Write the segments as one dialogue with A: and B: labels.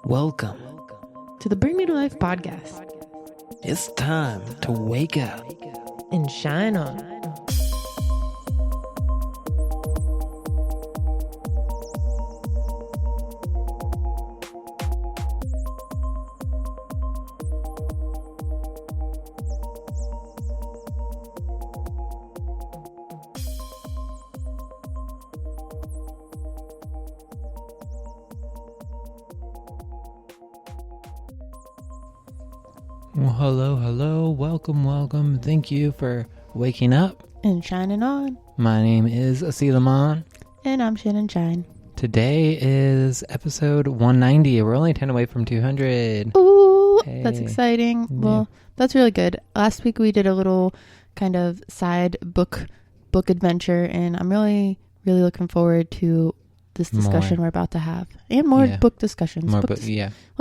A: Welcome
B: to the Bring Me to Life podcast.
A: It's time to wake up
B: and shine on.
A: Well, hello, welcome. Thank you for waking up
B: and shining on.
A: My name is Asilaman.
B: And I'm Shannon Shine.
A: Today is episode 190. We're only 10 away from 200.
B: Ooh,
A: hey.
B: That's exciting. Yeah. Well, that's really good. Last week we did a little kind of side book adventure, and I'm really looking forward to this discussion we're about to have, and more book discussions. Let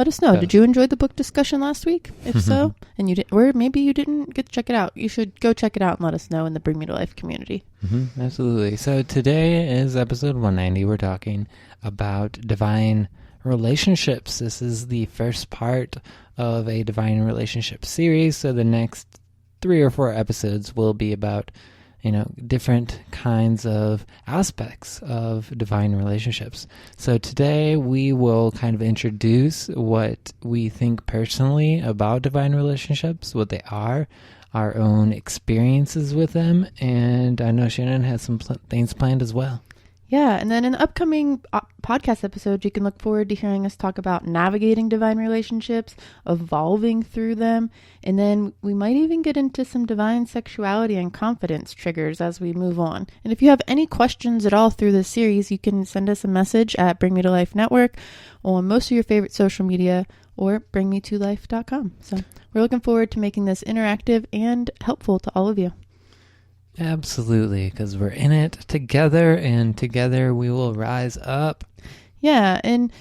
B: us know. Did you enjoy the book discussion last week? If so, and you did, or maybe you didn't get to check it out, you should go check it out and let us know in the Bring Me to Life community.
A: Absolutely. So today is episode 190. We're talking about divine relationships. This is the first part of a divine relationship series. So the next 3 or 4 episodes will be about different kinds of aspects of divine relationships. So today we will kind of introduce what we think personally about divine relationships, what they are, our own experiences with them, and I know Shannon has some things planned as well.
B: Yeah, and then in the upcoming podcast episodes, you can look forward to hearing us talk about navigating divine relationships, evolving through them, and then we might even get into some divine sexuality and confidence triggers as we move on. And if you have any questions at all through this series, you can send us a message at Bring Me to Life Network on most of your favorite social media or bringmetolife.com. So we're looking forward to making this interactive and helpful to all of you.
A: Absolutely, because we're in it together, and together we will rise up.
B: Yeah, and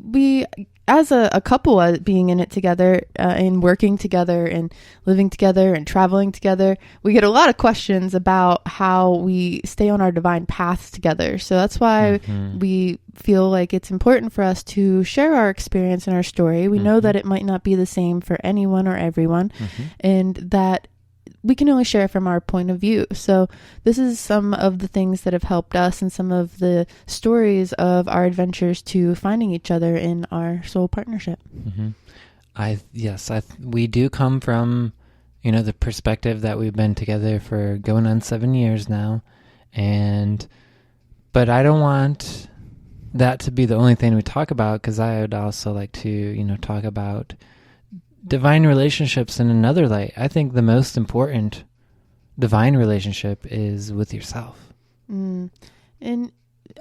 B: we, as a couple, being in it together and working together and living together and traveling together, we get a lot of questions about how we stay on our divine paths together. So that's why we feel like it's important for us to share our experience and our story. We know that it might not be the same for anyone or everyone, and that we can only share from our point of view. So this is some of the things that have helped us and some of the stories of our adventures to finding each other in our soul partnership.
A: We do come from, the perspective that we've been together for going on 7 years now. But I don't want that to be the only thing we talk about, because I would also like to, talk about divine relationships in another light. I think the most important divine relationship is with yourself. And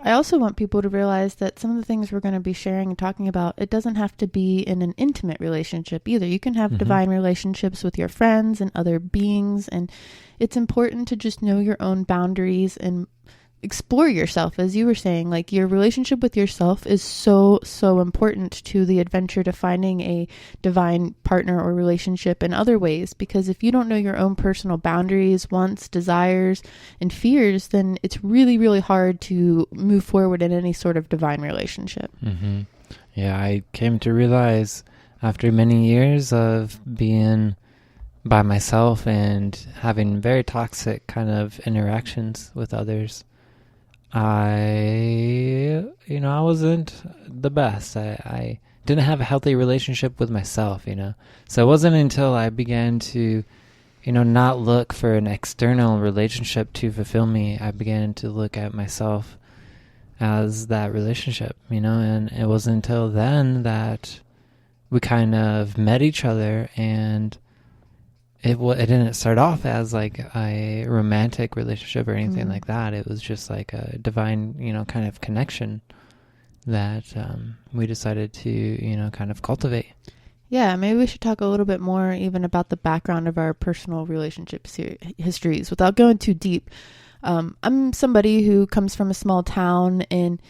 B: I also want people to realize that some of the things we're going to be sharing and talking about, it doesn't have to be in an intimate relationship either. You can have divine relationships with your friends and other beings, and it's important to just know your own boundaries and explore yourself. As you were saying, like, your relationship with yourself is so important to the adventure to finding a divine partner or relationship in other ways, because if you don't know your own personal boundaries, wants, desires, and fears, then it's really hard to move forward in any sort of divine relationship.
A: Yeah, I came to realize after many years of being by myself and having very toxic kind of interactions with others, I wasn't the best. I didn't have a healthy relationship with myself, So it wasn't until I began to, not look for an external relationship to fulfill me, I began to look at myself as that relationship, and it wasn't until then that we kind of met each other, and it didn't start off as like a romantic relationship or anything like that. It was just like a divine, kind of connection that we decided to, kind of cultivate.
B: Yeah, maybe we should talk a little bit more even about the background of our personal relationship histories without going too deep. I'm somebody who comes from a small town, and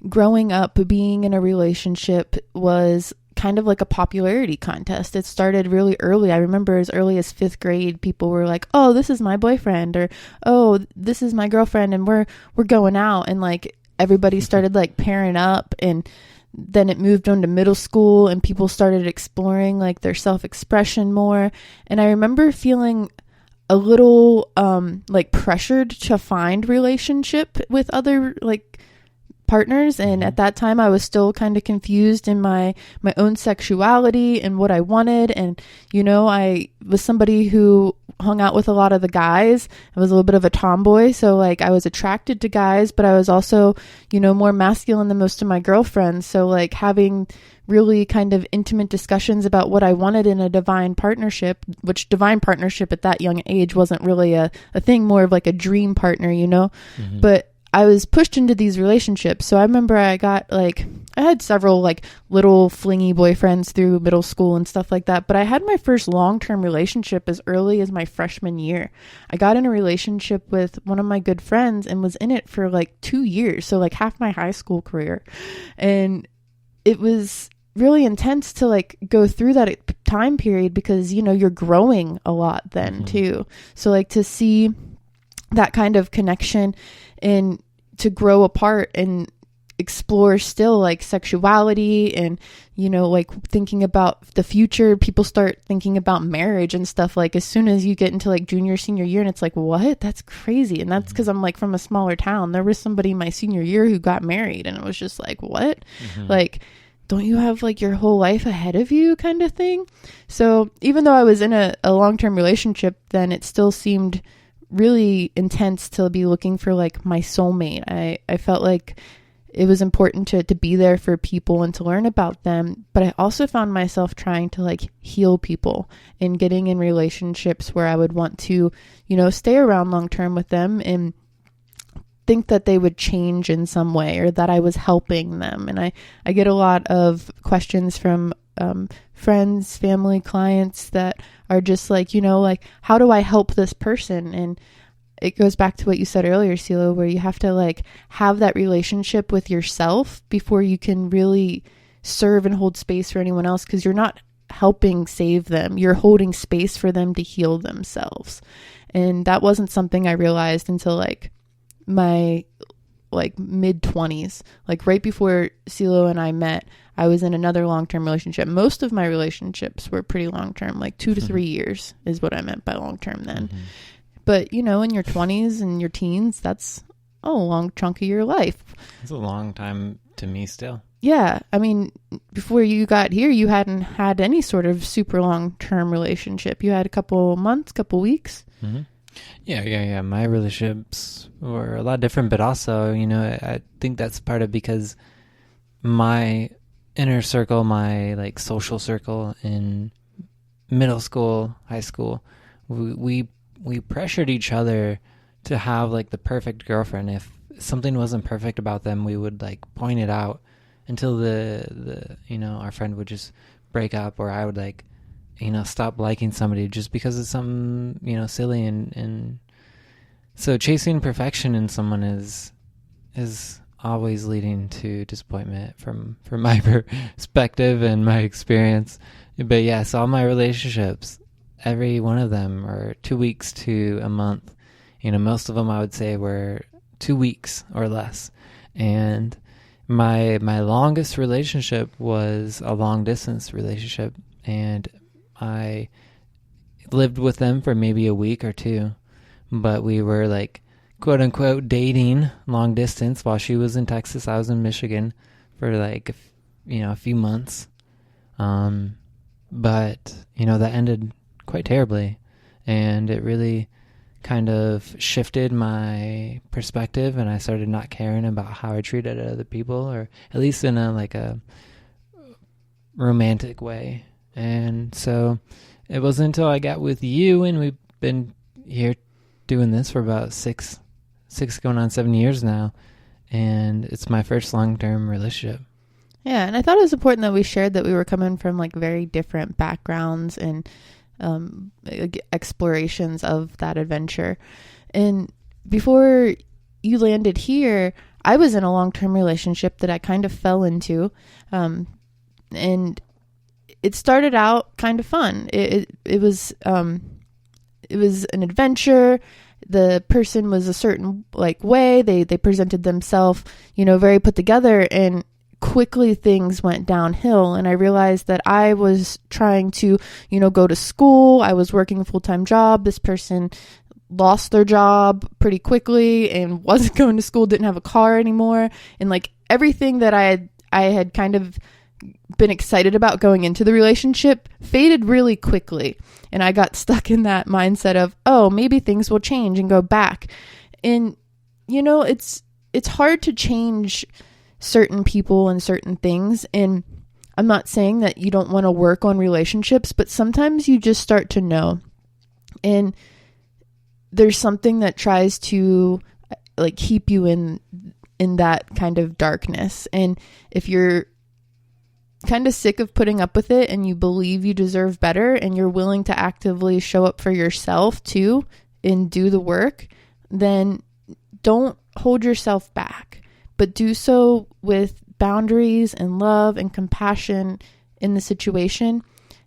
B: growing up, being in a relationship was kind of like a popularity contest. It started really early. I remember as early as 5th grade, people were like, "Oh, this is my boyfriend," or "Oh, this is my girlfriend, and we're going out." And like everybody started like pairing up, and then it moved on to middle school and people started exploring like their self-expression more. And I remember feeling a little like pressured to find relationship with other like partners. And at that time I was still kind of confused in my own sexuality and what I wanted. And, you know, I was somebody who hung out with a lot of the guys. I was a little bit of a tomboy. So like I was attracted to guys, but I was also, you know, more masculine than most of my girlfriends. So like having really kind of intimate discussions about what I wanted in a divine partnership, which divine partnership at that young age wasn't really a thing, more of like a dream partner, you know, but I was pushed into these relationships. So I remember I had several like little flingy boyfriends through middle school and stuff like that. But I had my first long-term relationship as early as my freshman year. I got in a relationship with one of my good friends and was in it for like 2 years. So like half my high school career. And it was really intense to like go through that time period because, you know, you're growing a lot then too. So like to see that kind of connection and to grow apart and explore still like sexuality and, you know, like thinking about the future. People start thinking about marriage and stuff like as soon as you get into like junior, senior year, and it's like, what? That's crazy. And that's because I'm like from a smaller town. There was somebody my senior year who got married and it was just like, what? Like, don't you have like your whole life ahead of you kind of thing? So even though I was in a long-term relationship, then it still seemed really intense to be looking for like my soulmate. I felt like it was important to be there for people and to learn about them. But I also found myself trying to like heal people and getting in relationships where I would want to, you know, stay around long term with them and think that they would change in some way or that I was helping them. And I get a lot of questions from friends, family, clients that are just like, you know, like, how do I help this person? And it goes back to what you said earlier, CeeLo, where you have to like have that relationship with yourself before you can really serve and hold space for anyone else, because you're not helping save them. You're holding space for them to heal themselves. And that wasn't something I realized until like my like mid 20s, like right before CeeLo and I met. I was in another long-term relationship. Most of my relationships were pretty long-term, like 2 to 3 years is what I meant by long-term then. But, you know, in your 20s and your teens, that's a long chunk of your life.
A: It's a long time to me still.
B: Yeah. I mean, before you got here, you hadn't had any sort of super long-term relationship. You had a couple months, couple weeks.
A: Yeah. My relationships were a lot different, but also, you know, I think that's part of because my inner circle, my like social circle in middle school, high school, we pressured each other to have like the perfect girlfriend. If something wasn't perfect about them, we would like point it out until the you know, our friend would just break up, or I would like, you know, stop liking somebody just because of something, you know, silly. And so chasing perfection in someone is always leading to disappointment from my perspective and my experience. But yes, all my relationships, every one of them are 2 weeks to a month. You know, most of them I would say were 2 weeks or less. And my longest relationship was a long distance relationship, and I lived with them for maybe a week or two, but we were like quote unquote dating long distance while she was in Texas. I was in Michigan for like, you know, a few months. But, you know, that ended quite terribly, and it really kind of shifted my perspective, and I started not caring about how I treated other people, or at least in a romantic way. And so it wasn't until I got with you, and we've been here doing this for about six going on 7 years now, and it's my first long-term relationship.
B: Yeah, and I thought it was important that we shared that we were coming from like very different backgrounds and explorations of that adventure. And before you landed here, I was in a long-term relationship that I kind of fell into, and it started out kind of fun. It was an adventure. The person was a certain like way. They presented themselves, you know, very put together, and quickly things went downhill, and I realized that I was trying to, go to school. I was working a full-time job. This person lost their job pretty quickly and wasn't going to school, didn't have a car anymore. And like everything that I had kind of been excited about going into the relationship faded really quickly. And I got stuck in that mindset of, oh, maybe things will change and go back. And, it's hard to change certain people and certain things. And I'm not saying that you don't want to work on relationships, but sometimes you just start to know. And there's something that tries to like keep you in that kind of darkness. And if you're kind of sick of putting up with it and you believe you deserve better and you're willing to actively show up for yourself too and do the work, then don't hold yourself back, but do so with boundaries and love and compassion in the situation.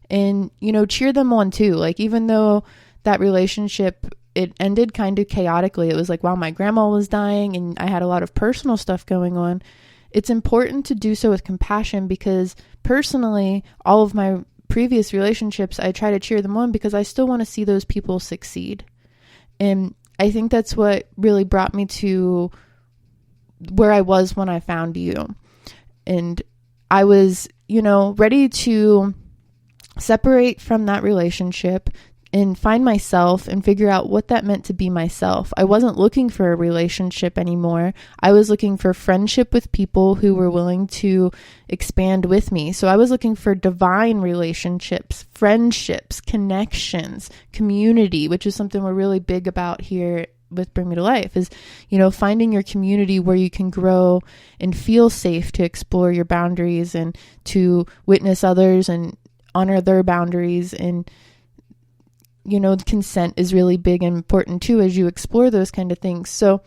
B: And, cheer them on too. Like, even though that relationship, it ended kind of chaotically. It was like, wow, my grandma was dying and I had a lot of personal stuff going on. It's important to do so with compassion, because personally, all of my previous relationships, I try to cheer them on because I still want to see those people succeed. And I think that's what really brought me to where I was when I found you. And I was, ready to separate from that relationship and find myself and figure out what that meant to be myself. I wasn't looking for a relationship anymore. I was looking for friendship with people who were willing to expand with me. So I was looking for divine relationships, friendships, connections, community, which is something we're really big about here with Bring Me to Life, is, finding your community where you can grow and feel safe to explore your boundaries and to witness others and honor their boundaries. And consent is really big and important too as you explore those kind of things. So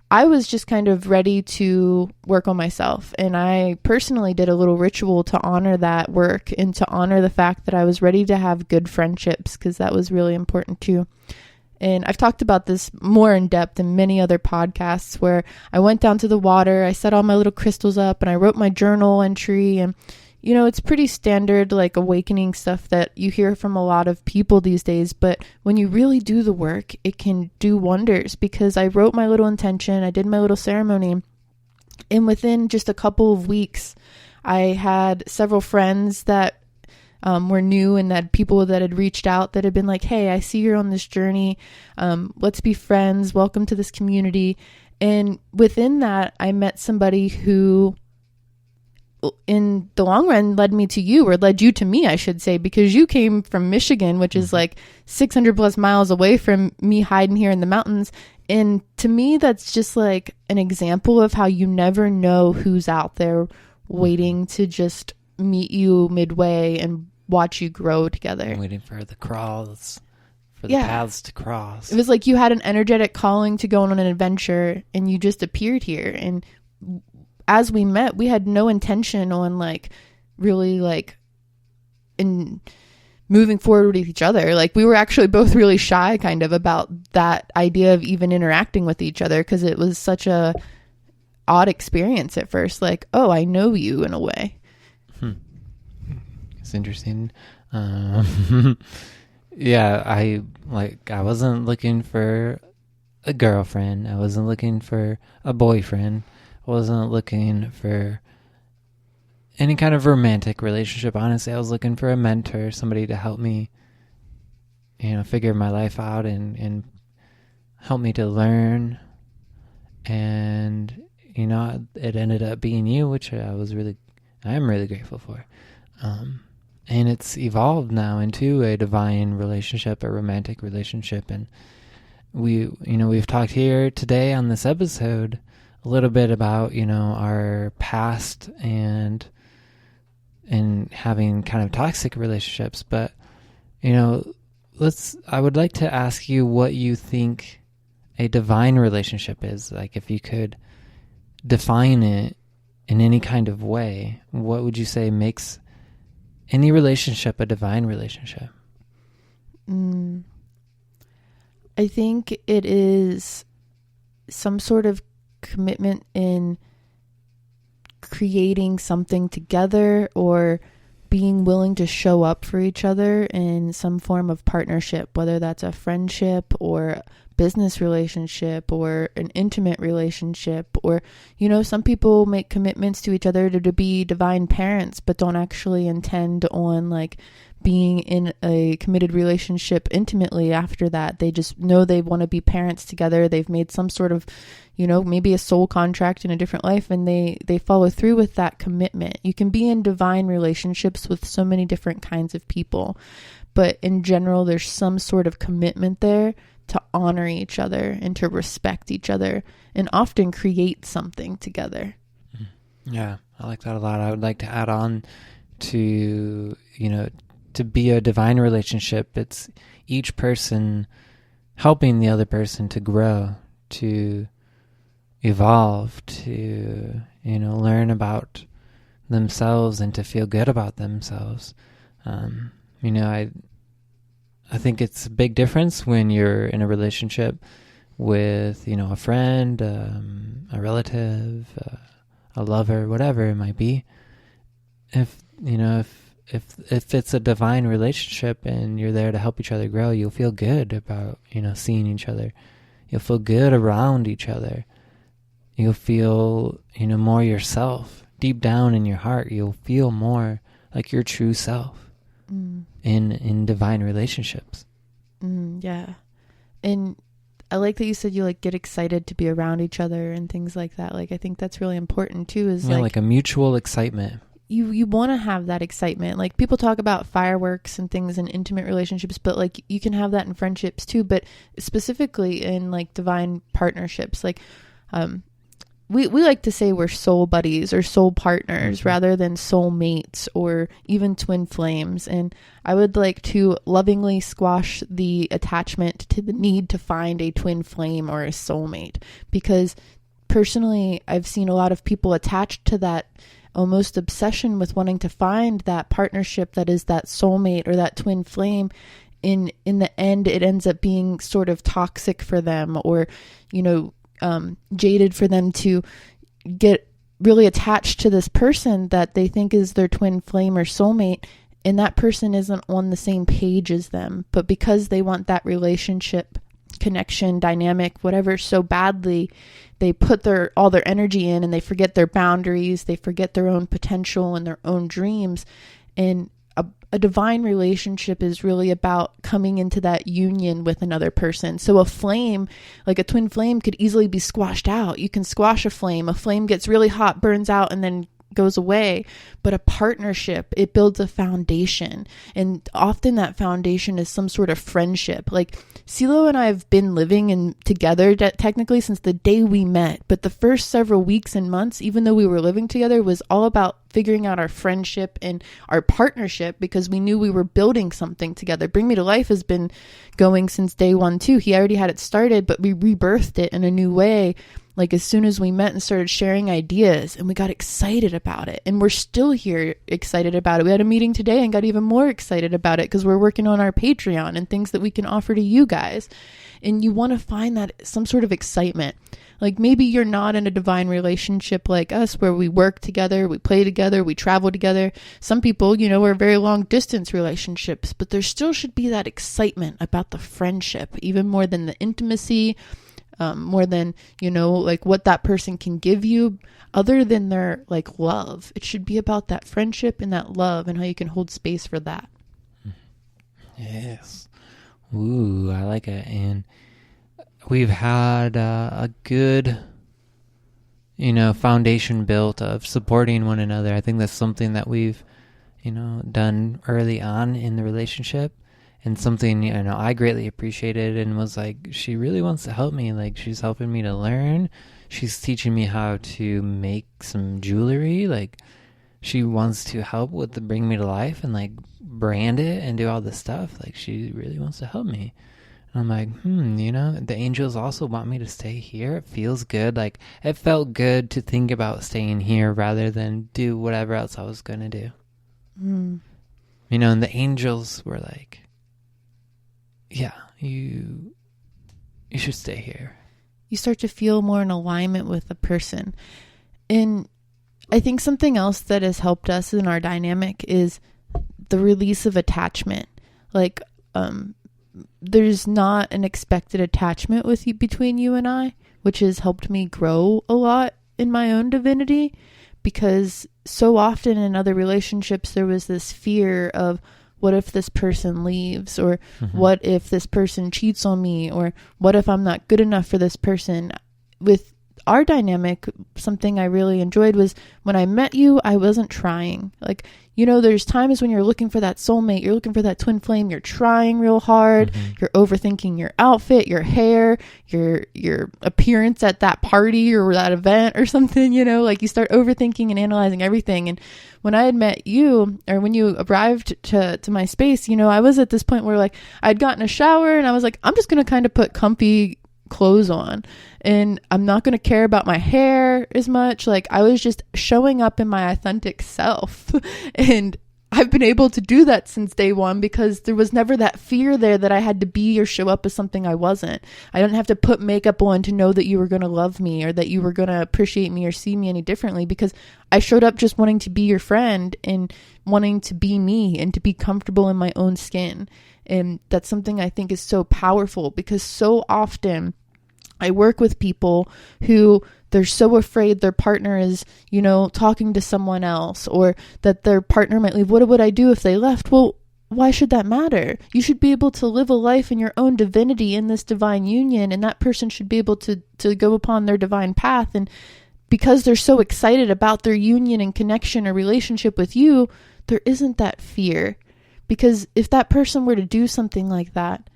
B: I was just kind of ready to work on myself. And I personally did a little ritual to honor that work and to honor the fact that I was ready to have good friendships, because that was really important too. And I've talked about this more in depth in many other podcasts, where I went down to the water, I set all my little crystals up, and I wrote my journal entry. And it's pretty standard, like awakening stuff that you hear from a lot of people these days. But when you really do the work, it can do wonders, because I wrote my little intention, I did my little ceremony, and within just a couple of weeks, I had several friends that were new, and that people that had reached out that had been like, hey, I see you're on this journey. Let's be friends. Welcome to this community. And within that, I met somebody who, in the long run, led me to you, or led you to me, I should say, because you came from Michigan, which is like 600 plus miles away from me hiding here in the mountains. And to me, that's just like an example of how you never know who's out there waiting to just meet you midway and watch you grow together.
A: Waiting for the paths to cross.
B: It was like you had an energetic calling to go on an adventure, and you just appeared here. And as we met, we had no intention on like really like in moving forward with each other. Like, we were actually both really shy kind of about that idea of even interacting with each other, because it was such a odd experience at first. Like, oh, I know you in a way.
A: It's interesting. Yeah, I wasn't looking for a girlfriend. I wasn't looking for a boyfriend. I wasn't looking for any kind of romantic relationship. Honestly, I was looking for a mentor, somebody to help me, figure my life out and help me to learn. And, it ended up being you, which I am really grateful for. And it's evolved now into a divine relationship, a romantic relationship. And we've talked here today on this episode a little bit about, our past and having kind of toxic relationships. But, I would like to ask you what you think a divine relationship is. Like, if you could define it in any kind of way, what would you say makes any relationship a divine relationship?
B: I think it is some sort of commitment in creating something together or being willing to show up for each other in some form of partnership, whether that's a friendship or business relationship or an intimate relationship, or, you know, some people make commitments to each other to be divine parents, but don't actually intend on like being in a committed relationship intimately after that. They just know they want to be parents together. They've made some sort of, you know, maybe a soul contract in a different life, and they follow through with that commitment. You can be in divine relationships with so many different kinds of people, but in general, there's some sort of commitment there to honor each other and to respect each other and often create something together.
A: Yeah, I like that a lot. I would like to add on to, you know, to be a divine relationship, it's each person helping the other person to grow, to evolve, to, you know, learn about themselves and to feel good about themselves. You know, I think it's a big difference when you're in a relationship with, you know, a friend, a relative, a lover, whatever it might be. If, you know, if it's a divine relationship and you're there to help each other grow, you'll feel good about, you know, seeing each other. You'll feel good around each other. You'll feel, you know, more yourself. Deep down in your heart, you'll feel more like your true self in divine relationships.
B: Yeah. And I like that you said you like get excited to be around each other and things like that. Like, I think that's really important too, is
A: like a mutual excitement.
B: You want to have that excitement. Like, people talk about fireworks and things in intimate relationships, but like you can have that in friendships too, but specifically in like divine partnerships. Like, we like to say we're soul buddies or soul partners rather than soul mates or even twin flames. And I would like to lovingly squash the attachment to the need to find a twin flame or a soulmate, because personally, I've seen a lot of people attached to that almost obsession with wanting to find that partnership that is that soulmate or that twin flame. In the end, it ends up being sort of toxic for them, or, you know, jaded for them to get really attached to this person that they think is their twin flame or soulmate, and that person isn't on the same page as them. But because they want that relationship, connection, dynamic, whatever, so badly, they put all their energy in, and they forget their boundaries, they forget their own potential and their own dreams. And a divine relationship is really about coming into that union with another person. So a flame, like a twin flame, could easily be squashed out. You can squash a flame. A flame gets really hot, burns out, and then goes away. But a partnership, it builds a foundation. And often that foundation is some sort of friendship. Like, CeeLo and I have been living together technically since the day we met. But the first several weeks and months, even though we were living together, was all about figuring out our friendship and our partnership, because we knew we were building something together. Bring Me to Life has been going since day one too. He already had it started, but we rebirthed it in a new way. Like, as soon as we met and started sharing ideas, and we got excited about it, and we're still here excited about it. We had a meeting today and got even more excited about it because we're working on our Patreon and things that we can offer to you guys. And you want to find that some sort of excitement. Like, maybe you're not in a divine relationship like us, where we work together, we play together, we travel together. Some people, you know, are very long distance relationships, but there still should be that excitement about the friendship, even more than the intimacy, more than, you know, like what that person can give you other than their like love. It should be about that friendship and that love and how you can hold space for that.
A: Yes. Ooh, I like it. And we've had a good, you know, foundation built of supporting one another. I think that's something that we've, you know, done early on in the relationship. And something, you know, I greatly appreciated and was like, she really wants to help me. Like, she's helping me to learn. She's teaching me how to make some jewelry. Like, she wants to help with the Bring Me to Life and like brand it and do all this stuff. Like, she really wants to help me. And I'm like, you know, the angels also want me to stay here. It feels good. Like, it felt good to think about staying here rather than do whatever else I was going to do. You know, and the angels were like, yeah, you should stay here.
B: You start to feel more in alignment with the person. And I think something else that has helped us in our dynamic is the release of attachment. Like, there's not an expected attachment with you, between you and I, which has helped me grow a lot in my own divinity, because so often in other relationships, there was this fear of, what if this person leaves? Or what if this person cheats on me? Or what if I'm not good enough for this person? With our dynamic, something I really enjoyed was when I met you, I wasn't trying. Like, you know, there's times when you're looking for that soulmate, you're looking for that twin flame, you're trying real hard, you're overthinking your outfit, your hair, your appearance at that party or that event or something, you know, like you start overthinking and analyzing everything. And when I had met you, or when you arrived to my space, you know, I was at this point where like I'd gotten a shower and I was like, I'm just going to kind of put comfy clothes on, and I'm not going to care about my hair as much. Like, I was just showing up in my authentic self. And I've been able to do that since day one, because there was never that fear there that I had to be or show up as something I wasn't. I didn't have to put makeup on to know that you were going to love me, or that you were going to appreciate me or see me any differently, because I showed up just wanting to be your friend and wanting to be me and to be comfortable in my own skin. And that's something I think is so powerful, because so often I work with people who they're so afraid their partner is, you know, talking to someone else, or that their partner might leave. What would I do if they left? Well, why should that matter? You should be able to live a life in your own divinity in this divine union, and that person should be able to go upon their divine path. And because they're so excited about their union and connection or relationship with you, there isn't that fear. Because if that person were to do something like that,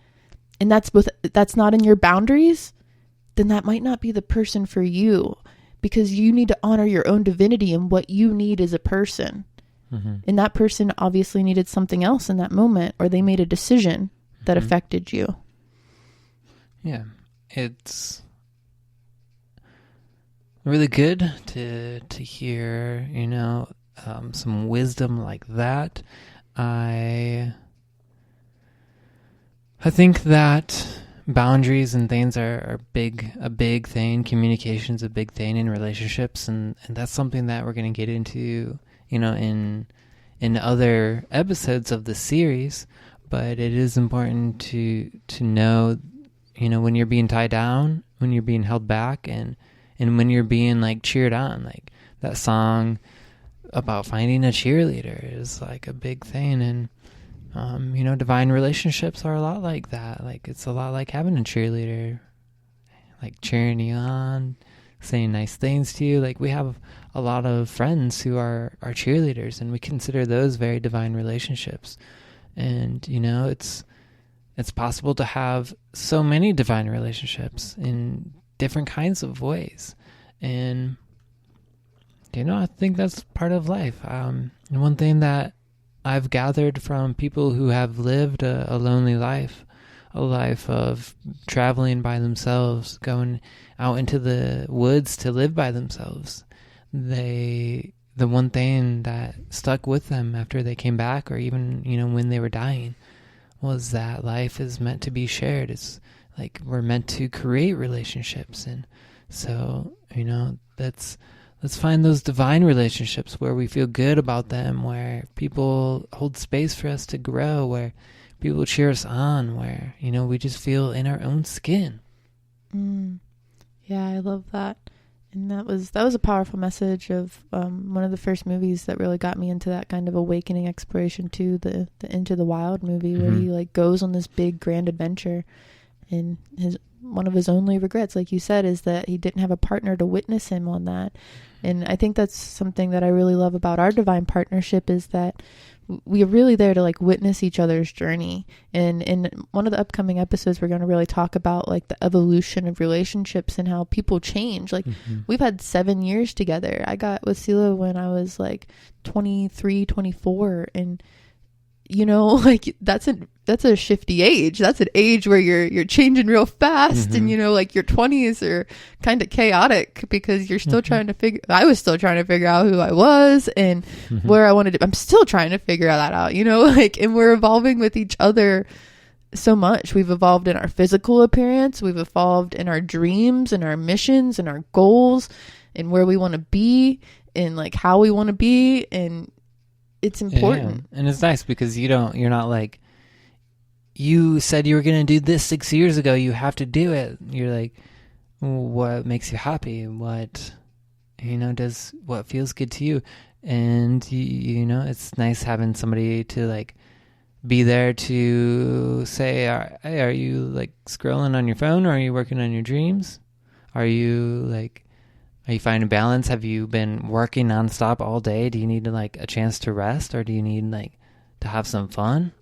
B: and that's not in your boundaries, then that might not be the person for you, because you need to honor your own divinity and what you need as a person. And that person obviously needed something else in that moment, or they made a decision that affected you.
A: Yeah, it's really good to hear, you know, some wisdom like that. I think that boundaries and things are a big thing. Communication's a big thing in relationships, and that's something that we're going to get into, you know, in other episodes of the series. But it is important to know, you know, when you're being tied down, when you're being held back, and when you're being like cheered on. Like that song about finding a cheerleader is like a big thing. And you know, divine relationships are a lot like that. Like, it's a lot like having a cheerleader, like cheering you on, saying nice things to you. Like, we have a lot of friends who are cheerleaders, and we consider those very divine relationships. And, you know, it's possible to have so many divine relationships in different kinds of ways. And, you know, I think that's part of life. And one thing that I've gathered from people who have lived a lonely life, a life of traveling by themselves, going out into the woods to live by themselves, the one thing that stuck with them after they came back, or even, you know, when they were dying, was that life is meant to be shared. It's like we're meant to create relationships. And so, you know, let's find those divine relationships where we feel good about them, where people hold space for us to grow, where people cheer us on, where, you know, we just feel in our own skin.
B: Yeah, I love that. And that was a powerful message of one of the first movies that really got me into that kind of awakening exploration too, the Into the Wild movie, where he like goes on this big grand adventure, and one of his only regrets, like you said, is that he didn't have a partner to witness him on that. And I think that's something that I really love about our divine partnership, is that we are really there to like witness each other's journey. And in one of the upcoming episodes, we're going to really talk about like the evolution of relationships and how people change. Like we've had 7 years together. I got with Sila when I was like 23, 24, and you know, like that's a shifty age. That's an age where you're changing real fast, and you know, like your 20s are kind of chaotic because you're still I was still trying to figure out who I was and where I wanted to. I'm still trying to figure that out, you know, like, and we're evolving with each other so much. We've evolved in our physical appearance, we've evolved in our dreams and our missions and our goals and where we want to be. and like how we want to be, and it's important.
A: Yeah. And it's nice because you're not like, you said you were going to do this 6 years ago, you have to do it. You're like, what makes you happy? What, what feels good to you? And it's nice having somebody to like be there to say, hey, are you like scrolling on your phone, or are you working on your dreams? Are you finding balance? Have you been working nonstop all day? Do you need like a chance to rest, or do you need like to have some fun?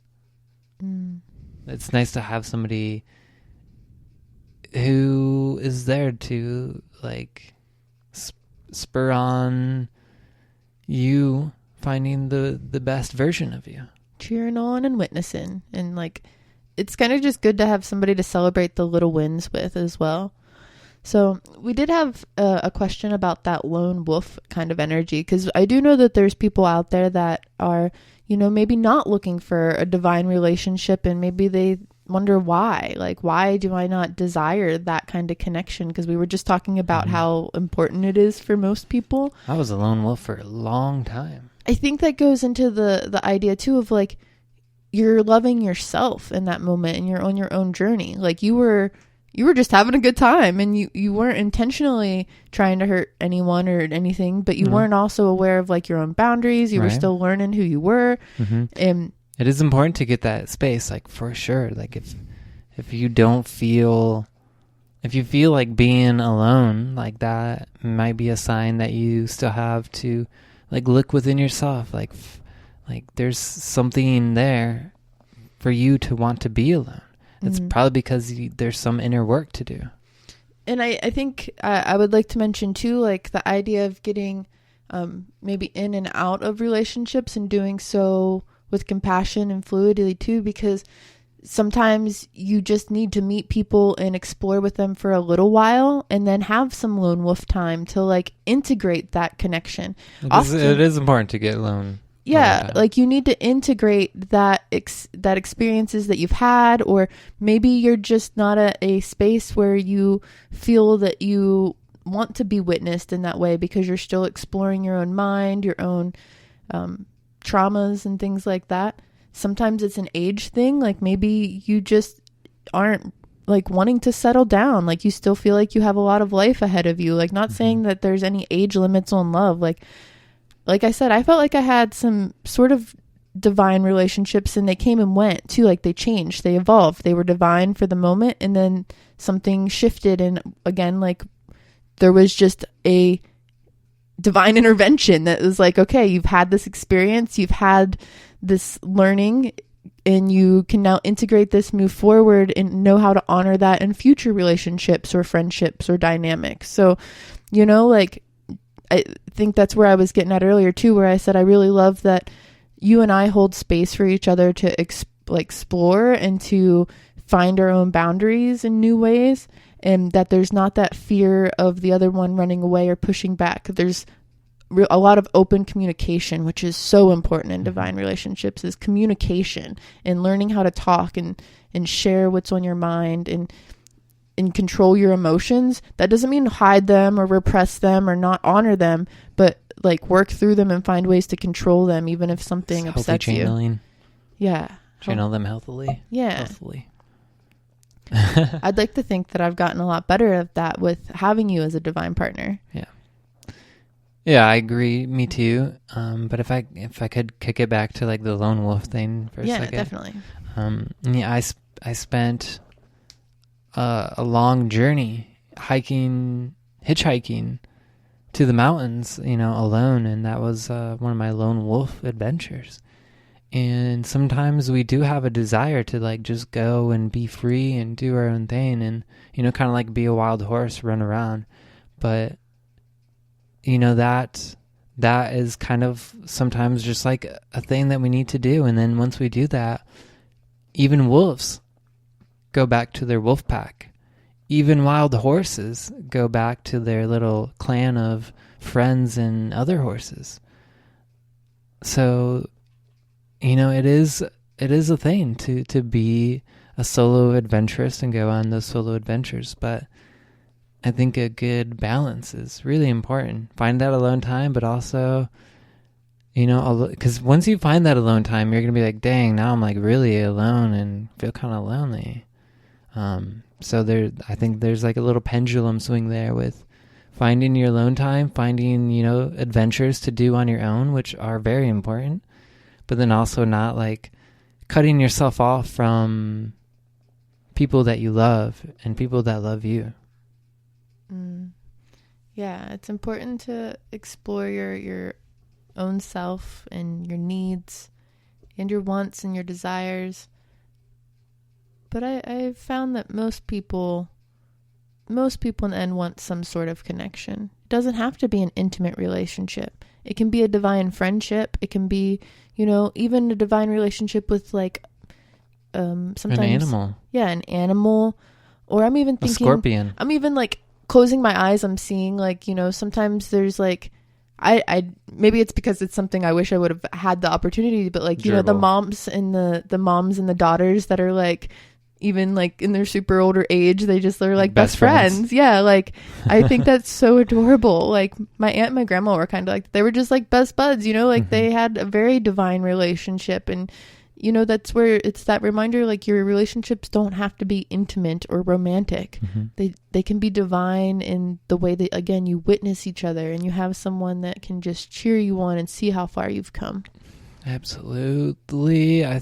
A: It's nice to have somebody who is there to like spur on you finding the best version of you.
B: Cheering on and witnessing. And like, it's kind of just good to have somebody to celebrate the little wins with as well. So we did have a question about that lone wolf kind of energy, because I do know that there's people out there that are, maybe not looking for a divine relationship, and maybe they wonder why. Like, why do I not desire that kind of connection? Because we were just talking about how important it is for most people.
A: I was a lone wolf for a long time.
B: I think that goes into the idea too of like, you're loving yourself in that moment, and you're on your own journey. Like you were just having a good time, and you weren't intentionally trying to hurt anyone or anything, but you weren't also aware of like your own boundaries. You were still learning who you were. And
A: it is important to get that space, like for sure. Like if you don't feel, if you feel like being alone, like that might be a sign that you still have to like look within yourself. Like there's something there for you to want to be alone. It's probably because there's some inner work to do.
B: And I think I would like to mention too, like the idea of getting maybe in and out of relationships, and doing so with compassion and fluidity too, because sometimes you just need to meet people and explore with them for a little while, and then have some lone wolf time to like integrate that connection.
A: It is important to get alone.
B: Yeah, like you need to integrate that experiences that you've had, or maybe you're just not at a space where you feel that you want to be witnessed in that way, because you're still exploring your own mind, your own traumas and things like that. Sometimes it's an age thing. Like maybe you just aren't like wanting to settle down. Like you still feel like you have a lot of life ahead of you. Like not saying that there's any age limits on love. Like I said, I felt like I had some sort of divine relationships, and they came and went too. Like they changed, they evolved, they were divine for the moment, and then something shifted. And again, like there was just a divine intervention that was like, okay, you've had this experience, you've had this learning, and you can now integrate this, move forward, and know how to honor that in future relationships or friendships or dynamics. So, like, I think that's where I was getting at earlier too, where I said I really love that you and I hold space for each other to explore and to find our own boundaries in new ways, and that there's not that fear of the other one running away or pushing back. There's a lot of open communication, which is so important in divine relationships, is communication and learning how to talk and share what's on your mind and control your emotions. That doesn't mean hide them or repress them or not honor them, but like work through them and find ways to control them, even if something upsets
A: channeling.
B: You. Yeah.
A: Channel them healthily.
B: Yeah.
A: Healthily.
B: I'd like to think that I've gotten a lot better at that with having you as a divine partner.
A: Yeah. Yeah, I agree. Me too. But if I could kick it back to like the lone wolf thing for a second.
B: Yeah, definitely.
A: I spent a long journey hitchhiking to the mountains, alone. And that was one of my lone wolf adventures. And sometimes we do have a desire to like just go and be free and do our own thing and, kind of like be a wild horse, run around. But, that is kind of sometimes just like a thing that we need to do. And then once we do that, even wolves go back to their wolf pack. Even wild horses go back to their little clan of friends and other horses. So, it is a thing to be a solo adventurist and go on those solo adventures. But I think a good balance is really important. Find that alone time, but also, because once you find that alone time, you're going to be like, dang, now I'm like really alone and feel kind of lonely. So I think there's like a little pendulum swing there with finding your alone time, finding, adventures to do on your own, which are very important, but then also not like cutting yourself off from people that you love and people that love you.
B: Yeah, it's important to explore your own self and your needs and your wants and your desires. But I've found that most people in the end want some sort of connection. It doesn't have to be an intimate relationship. It can be a divine friendship. It can be, even a divine relationship with like sometimes an
A: animal.
B: Yeah, an animal. Or I'm even thinking
A: a scorpion.
B: I'm even like closing my eyes, I'm seeing like, sometimes there's like I maybe it's because it's something I wish I would have had the opportunity, but like, the moms and the daughters that are like, even like in their super older age, they're like best friends. Yeah. Like, I think that's so adorable. Like my aunt and my grandma were kind of like, they were just like best buds, like they had a very divine relationship. And, that's where it's that reminder, like your relationships don't have to be intimate or romantic. They can be divine in the way that, again, you witness each other and you have someone that can just cheer you on and see how far you've come.
A: Absolutely. I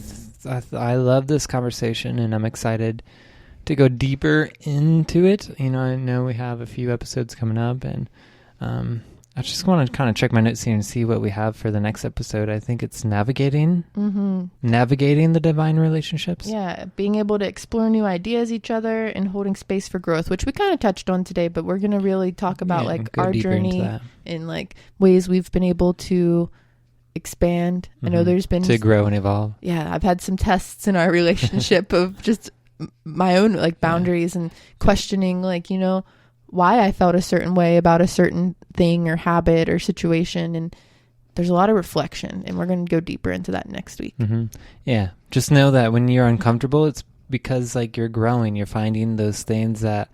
A: love this conversation, and I'm excited to go deeper into it. I know we have a few episodes coming up, and I just want to kind of check my notes here and see what we have for the next episode. I think it's navigating the divine relationships.
B: Yeah, being able to explore new ideas each other and holding space for growth, which we kind of touched on today, but we're going to really talk about like our journey and like ways we've been able to expand. I know there's been
A: to grow and evolve.
B: Yeah, I've had some tests in our relationship of just my own like boundaries and questioning like, why I felt a certain way about a certain thing or habit or situation. And there's a lot of reflection, and we're going to go deeper into that next week.
A: Yeah. Just know that when you're uncomfortable, it's because like you're growing, you're finding those things that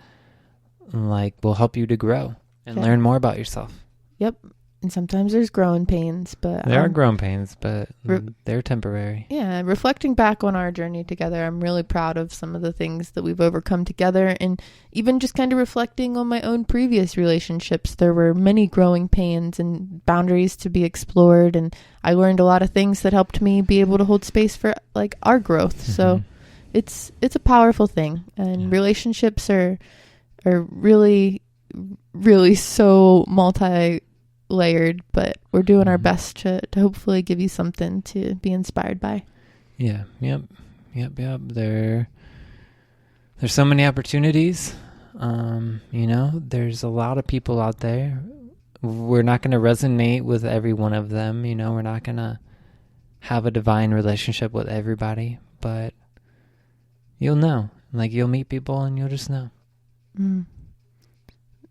A: like will help you to grow and learn more about yourself.
B: Yep. And sometimes there's growing pains, but
A: there are growing pains, but they're temporary.
B: Yeah, reflecting back on our journey together, I'm really proud of some of the things that we've overcome together, and even just kind of reflecting on my own previous relationships. There were many growing pains and boundaries to be explored, and I learned a lot of things that helped me be able to hold space for like our growth. So it's a powerful thing, and relationships are really, really so multi-layered, but we're doing our best to hopefully give you something to be inspired by.
A: Yeah. Yep. There's so many opportunities. There's a lot of people out there. We're not going to resonate with every one of them. We're not going to have a divine relationship with everybody, but you'll know. Like, you'll meet people and you'll just know.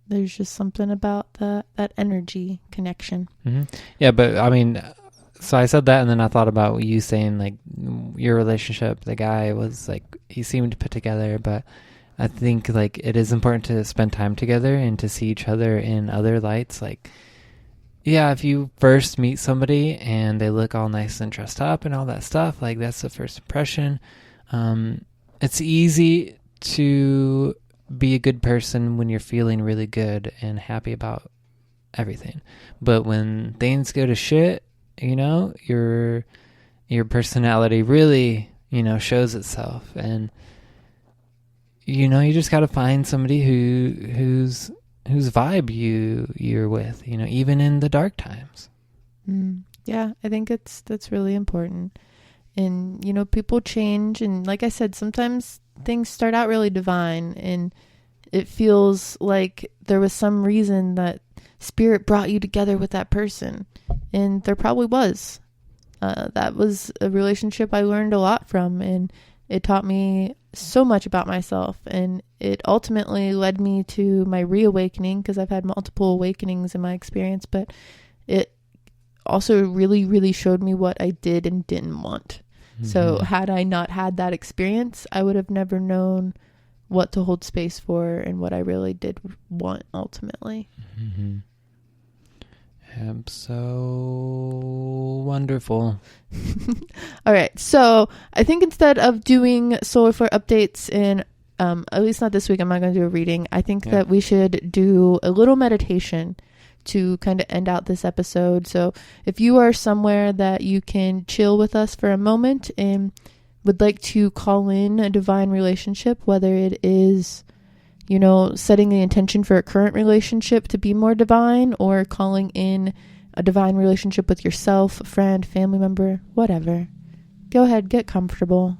B: There's just something about that energy connection.
A: Yeah, but I mean, so I said that, and then I thought about you saying like your relationship, the guy was like, he seemed put together, but I think like it is important to spend time together and to see each other in other lights. Like, yeah, if you first meet somebody and they look all nice and dressed up and all that stuff, like that's the first impression. It's easy to be a good person when you're feeling really good and happy about everything. But when things go to shit, your personality really, shows itself. And, you just got to find somebody whose vibe you're with, even in the dark times.
B: Yeah, I think that's really important. And, people change. And like I said, sometimes things start out really divine, and it feels like there was some reason that spirit brought you together with that person. And there probably was. That was a relationship I learned a lot from, and it taught me so much about myself. And it ultimately led me to my reawakening, because I've had multiple awakenings in my experience, but it also really, really showed me what I did and didn't want. So had I not had that experience, I would have never known what to hold space for and what I really did want ultimately.
A: Mm-hmm. So wonderful.
B: All right. So I think instead of doing solar flare updates in, at least not this week, I'm not going to do a reading. I think that we should do a little meditation to kind of end out this episode. So if you are somewhere that you can chill with us for a moment and would like to call in a divine relationship, whether it is, setting the intention for a current relationship to be more divine, or calling in a divine relationship with yourself, a friend, family member, whatever, go ahead, get comfortable,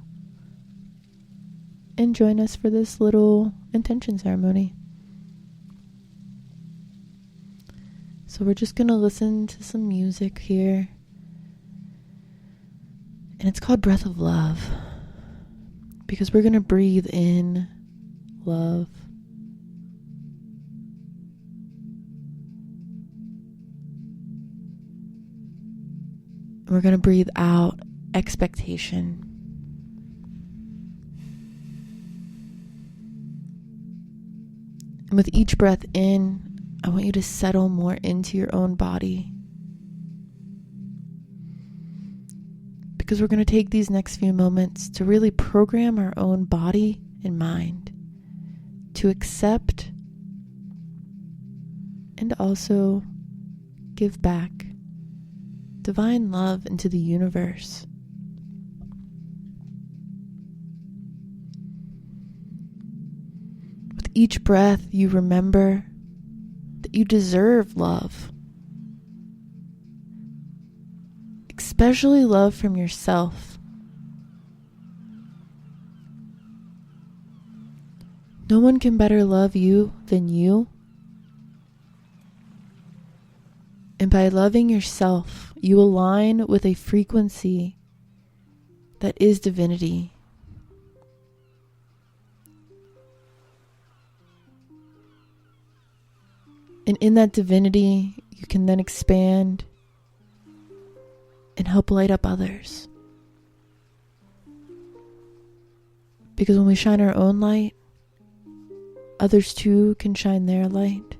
B: and join us for this little intention ceremony. So we're just going to listen to some music here. And it's called Breath of Love. Because we're going to breathe in love. And we're going to breathe out expectation. And with each breath in, I want you to settle more into your own body. Because we're going to take these next few moments to really program our own body and mind to accept and also give back divine love into the universe. With each breath, you remember that you deserve love. Especially love from yourself. No one can better love you than you. And by loving yourself, you align with a frequency that is divinity. And in that divinity, you can then expand and help light up others. Because when we shine our own light, others too can shine their light.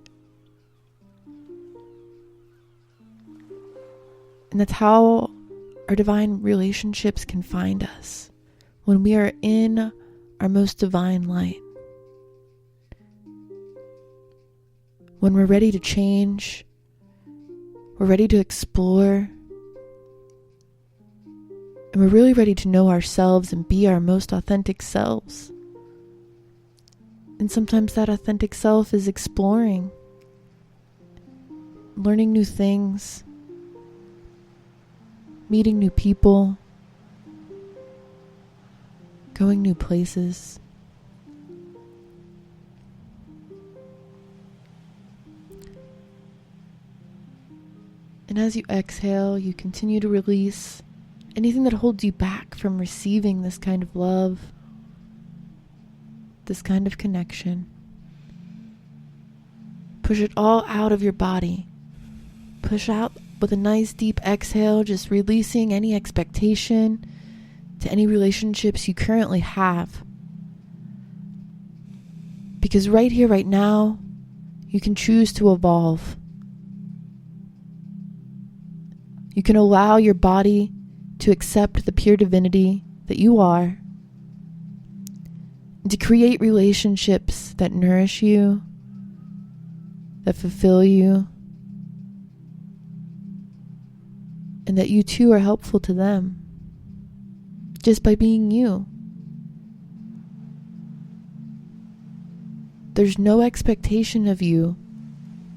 B: And that's how our divine relationships can find us, when we are in our most divine light. When we're ready to change, we're ready to explore, and we're really ready to know ourselves and be our most authentic selves. And sometimes that authentic self is exploring, learning new things, meeting new people, going new places. And as you exhale, you continue to release anything that holds you back from receiving this kind of love, this kind of connection. Push it all out of your body. Push out with a nice deep exhale, just releasing any expectation to any relationships you currently have. Because right here, right now, you can choose to evolve. You can allow your body to accept the pure divinity that you are, and to create relationships that nourish you, that fulfill you, and that you too are helpful to them, just by being you. There's no expectation of you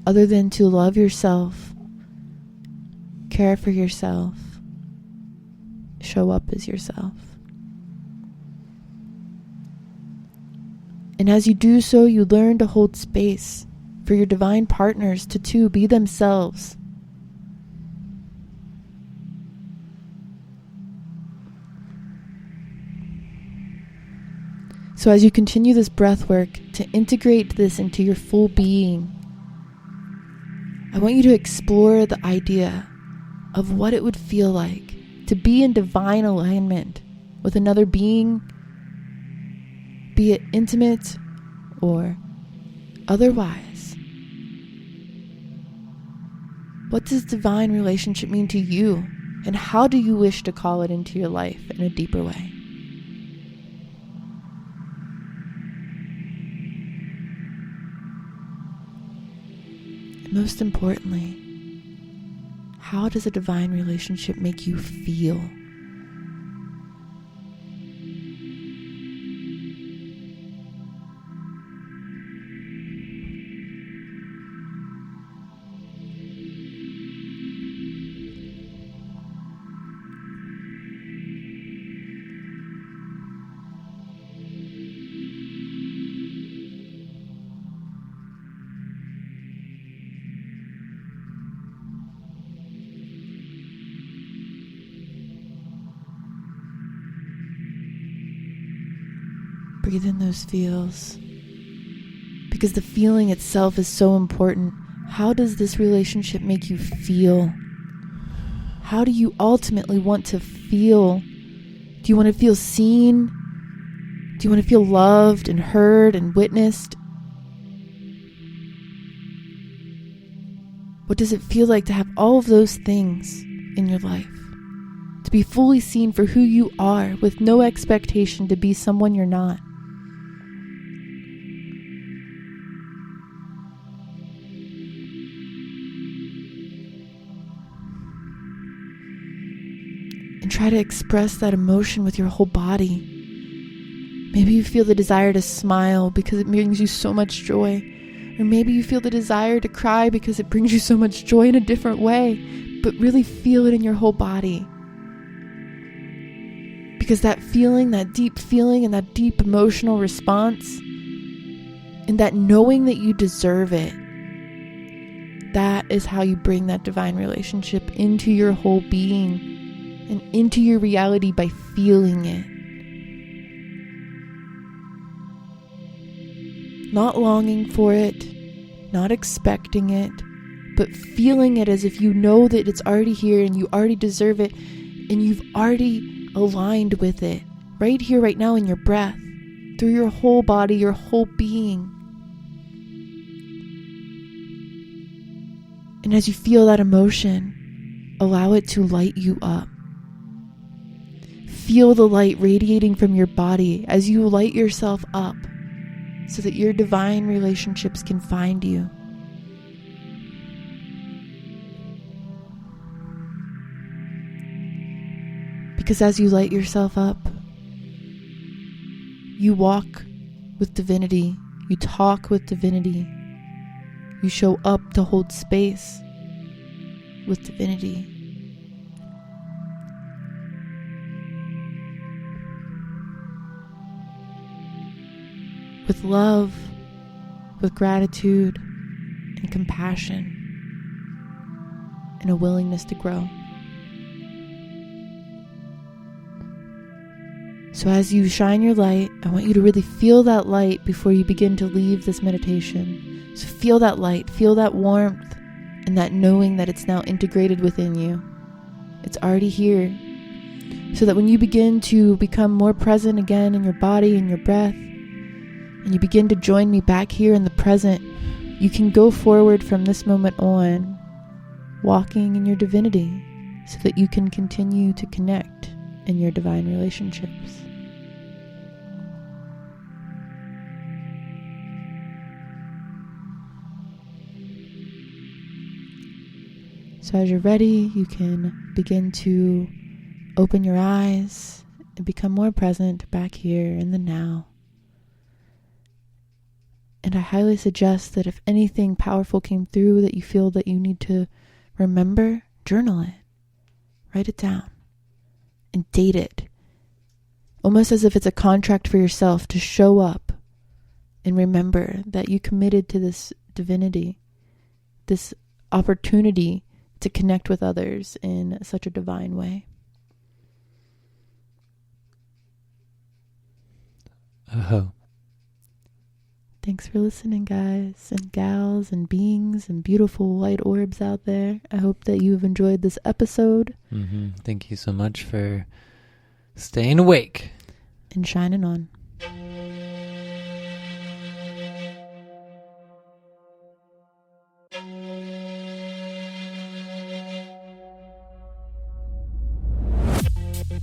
B: other than to love yourself, care for yourself, show up as yourself. And as you do so, you learn to hold space for your divine partners to too be themselves. So as you continue this breath work to integrate this into your full being, I want you to explore the idea of what it would feel like to be in divine alignment with another being, be it intimate or otherwise. What does divine relationship mean to you, and how do you wish to call it into your life in a deeper way? And most importantly, how does a divine relationship make you feel? Breathe in those feels, because the feeling itself is so important. How does this relationship make you feel? How do you ultimately want to feel? Do you want to feel seen? Do you want to feel loved and heard and witnessed? What does it feel like to have all of those things in your life? To be fully seen for who you are, with no expectation to be someone you're not. And try to express that emotion with your whole body. Maybe you feel the desire to smile because it brings you so much joy. Or maybe you feel the desire to cry because it brings you so much joy in a different way. But really feel it in your whole body. Because that feeling, that deep feeling and that deep emotional response, and that knowing that you deserve it, that is how you bring that divine relationship into your whole being and into your reality, by feeling it. Not longing for it, not expecting it, but feeling it as if you know that it's already here and you already deserve it and you've already aligned with it. Right here, right now in your breath, through your whole body, your whole being. And as you feel that emotion, allow it to light you up. Feel the light radiating from your body as you light yourself up so that your divine relationships can find you. Because as you light yourself up, you walk with divinity, you talk with divinity, you show up to hold space with divinity. With love, with gratitude and compassion, and a willingness to grow. So as you shine your light, I want you to really feel that light before you begin to leave this meditation. So feel that light, feel that warmth, and that knowing that it's now integrated within you. It's already here. So that when you begin to become more present again in your body and your breath, and you begin to join me back here in the present, you can go forward from this moment on, walking in your divinity, so that you can continue to connect in your divine relationships. So as you're ready, you can begin to open your eyes and become more present back here in the now. And I highly suggest that if anything powerful came through that you feel that you need to remember, journal it. Write it down. And date it. Almost as if it's a contract for yourself to show up and remember that you committed to this divinity, this opportunity to connect with others in such a divine way.
A: Oh.
B: Thanks for listening, guys and gals and beings and beautiful light orbs out there. I hope that you've enjoyed this episode.
A: Thank you so much for staying awake
B: and shining on.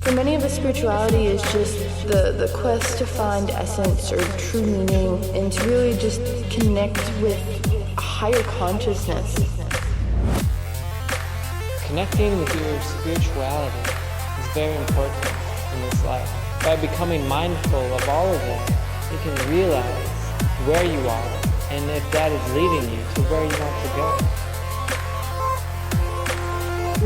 B: For many of us, spirituality is just the quest to find essence or true meaning and to really just connect with a higher consciousness.
A: Connecting with your spirituality is very important in this life. By becoming mindful of all of it, you can realize where you are and if that is leading you to where you want to go.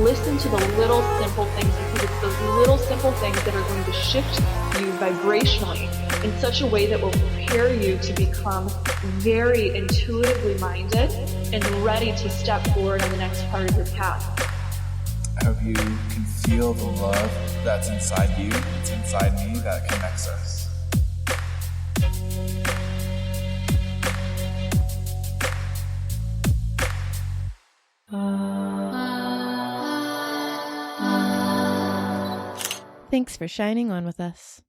C: Listen to the little simple things, because it's those little simple things that are going to shift you vibrationally in such a way that will prepare you to become very intuitively minded and ready to step forward on the next part of your path.
D: I hope you can feel the love that's inside you, that's inside me, that connects us.
B: Thanks for shining on with us.